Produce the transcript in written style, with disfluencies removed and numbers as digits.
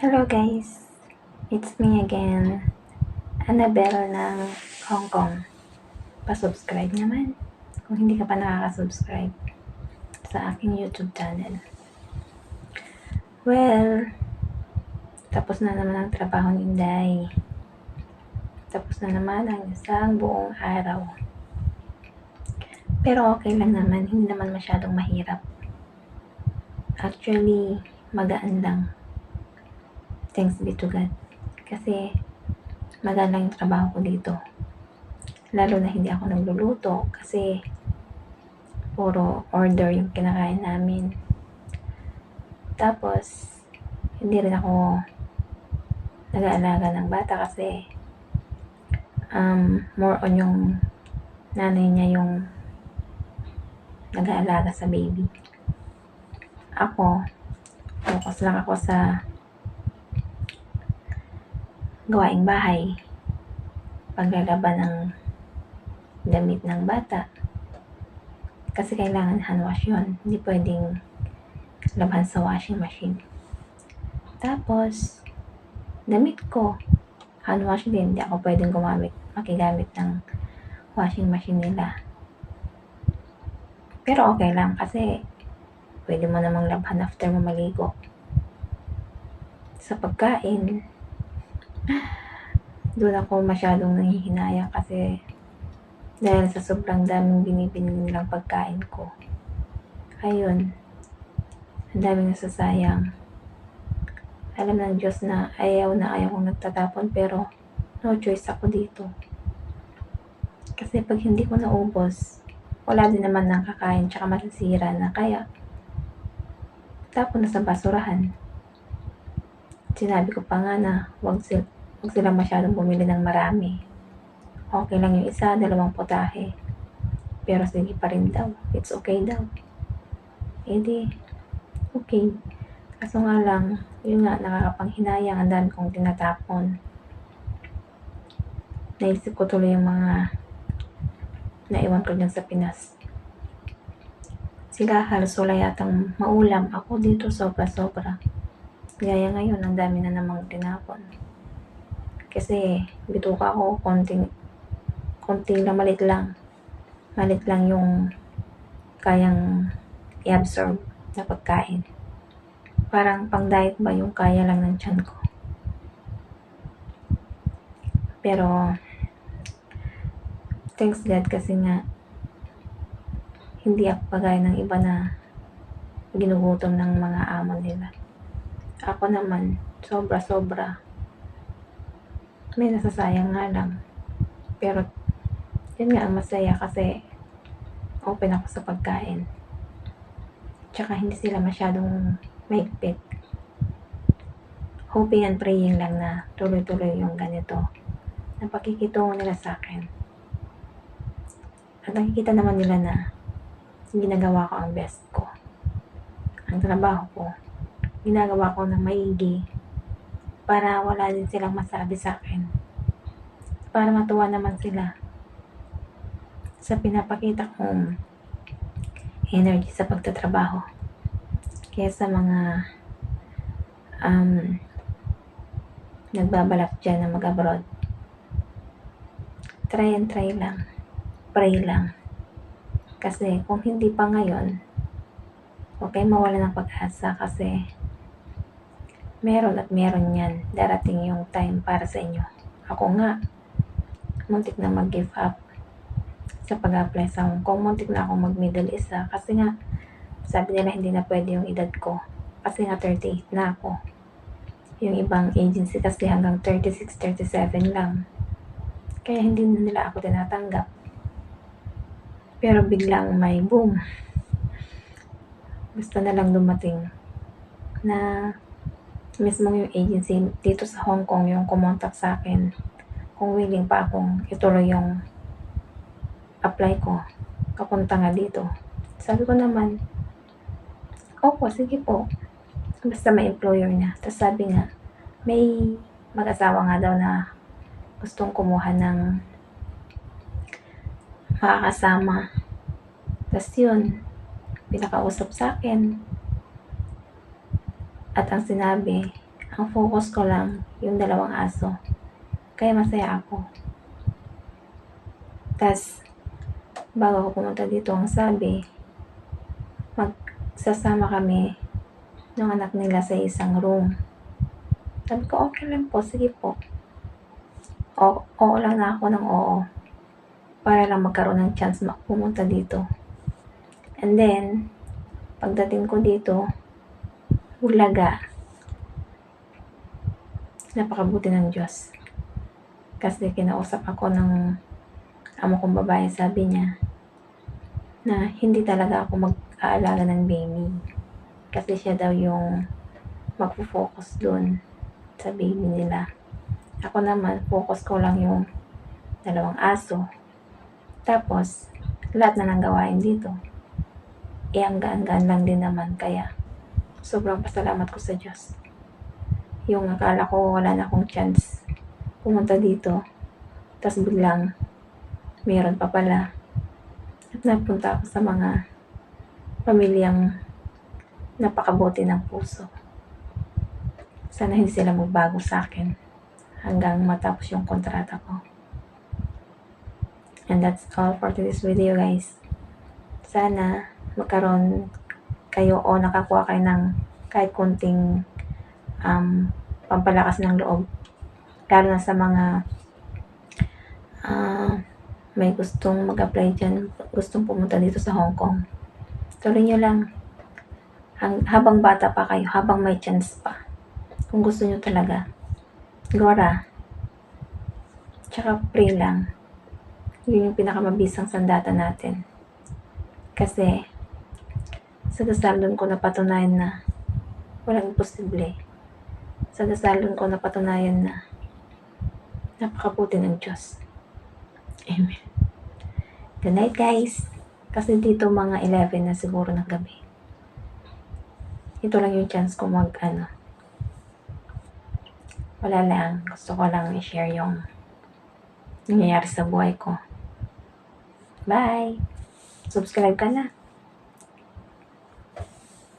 Hello guys, it's me again, Annabelle ng Hong Kong. Pa-subscribe naman kung hindi ka pa nakaka-subscribe sa aking YouTube channel. Well, tapos na naman ang trabaho ni Inday. Tapos na naman ang isang buong araw. Pero okay lang naman, hindi naman masyadong mahirap. Actually, magaan lang. Thanks be to God. Kasi magaan lang yung trabaho ko dito. Lalo na hindi ako nagluluto kasi puro order yung kinakain namin. Tapos, hindi rin ako nag-aalaga ng bata kasi more on yung nanay niya yung nag-aalaga sa baby. Ako, focus lang ako sa gawaing bahay, paglalaban ng damit ng bata. Kasi kailangan hand wash yun. Hindi pwedeng labhan sa washing machine. Tapos, damit ko, hand wash din. Hindi ako pwedeng makigamit ng washing machine nila. Pero okay lang kasi pwede mo namang labhan after mo maligo. Sa pagkain, doon ako masyadong nanghihinayang kasi dahil sa sobrang daming binibili nilang pagkain ko. Ayun, ang daming nasasayang. Alam ng Diyos na ayaw kong nagtatapon pero no choice ako dito. Kasi pag hindi ko naubos, wala din naman nang kakain tsaka masisira na kaya tapon na sa basurahan. Sinabi ko pa nga na wag sila masyadong bumili ng marami. Okay lang yung isa, 2 putahe. Pero sige pa rin daw. It's okay daw. Hindi, okay. Kaso nga lang, yun nga, nakakapanghinayang, ang dami kong tinatapon. Naisip ko tuloy yung mga naiwan ko dyan sa Pinas. Sila halos wala yatang maulam. Ako dito sobra-sobra. Gaya ngayon, ang dami na namang tinapon. Kasi bituka ko, konting lang, malit lang. Malit lang yung kayang i-absorb na pagkain. Parang pang-diet ba yung kaya lang ng tiyan ko. Pero, thanks God kasi nga, hindi ako kagaya ng iba na ginugutom ng mga amo nila. Ako naman, sobra-sobra. May nasasayang nga lang. Pero, yun nga ang masaya kasi open ako sa pagkain. Tsaka hindi sila masyadong mahigpit. Hoping and praying lang na tuloy-tuloy yung ganito na pakikitungo nila sa akin. At nakikita naman nila na ginagawa ko ang best ko. Ang trabaho ko, ginagawa ko ng maigi para wala din silang masabi sa akin. Para matuwa naman sila sa pinapakita kong energy sa pagtatrabaho. Kaya sa mga nagbabalak dyan na mag-abroad, try lang. Pray lang. Kasi kung hindi pa ngayon, huwag kayong mawala ng pag-asa kasi meron yan. Darating yung time para sa inyo. Ako nga, muntik na mag-give up sa pag-apply sa Hong Kong. Muntik na ako mag-Middle East kasi nga, sabi nila hindi na pwede yung edad ko. Kasi nga 38 na ako. Yung ibang agency kasi hanggang 36, 37 lang. Kaya hindi na nila ako tinatanggap. Pero biglang may boom. Basta na lang dumating na mismo yung agency dito sa Hong Kong yung kumontak sa akin kung willing pa akong ituloy yung apply ko. Kapunta nga dito. Sabi ko naman, opo, sige po. Basta may employer niya. Tapos sabi nga, may mag-asawa nga daw na gustong kumuha ng makakasama. Tapos yun, pinakausap sa akin. At ang sinabi, Ang focus ko lang yung 2 aso. Kaya masaya ako. Tas, bago ako pumunta dito, ang sabi, magsasama kami ng anak nila sa isang room. Sabi ko, okay lang po, sige po. Oo lang na ako ng oo. Para lang magkaroon ng chance pumunta dito. And then, pagdating ko dito, Bulaga, napakabuti ng Diyos. Kasi kinausap ako ng amo kong babae, sabi niya, na hindi talaga ako mag-aalaga ng baby. Kasi siya daw yung magpo-focus dun sa baby nila. Ako naman, focus ko lang yung 2 aso. Tapos, lahat na ng gawain dito. Ang gaan-gaan lang din naman, kaya sobrang pasalamat ko sa Diyos. Yung akala ko wala na akong chance pumunta dito, tapos biglang meron pa pala. At napunta ako sa mga pamilyang napakabuti ng puso. Sana hindi sila magbago sa akin hanggang matapos yung kontrata ko. And that's all for today's video, guys. Sana magkaroon kayo o nakakuha kayo ng kahit kunting pampalakas ng loob, lalo na sa mga may gustong mag-apply dyan, gustong pumunta dito sa Hong Kong. Tuloy nyo lang habang bata pa kayo, habang may chance pa, kung gusto nyo talaga. Gora, tsaka pray lang. Yun yung pinakamabisang sandata natin. Kasi sa dasal ko napatunayan na walang imposible. Sa dasal ko napatunayan na napakabuti ng Diyos. Amen. Good night, guys. Kasi dito mga 11 na siguro ng gabi. Ito lang yung chance ko wala lang. Gusto ko lang i-share yung nangyayari sa buhay ko. Bye! Subscribe ka na.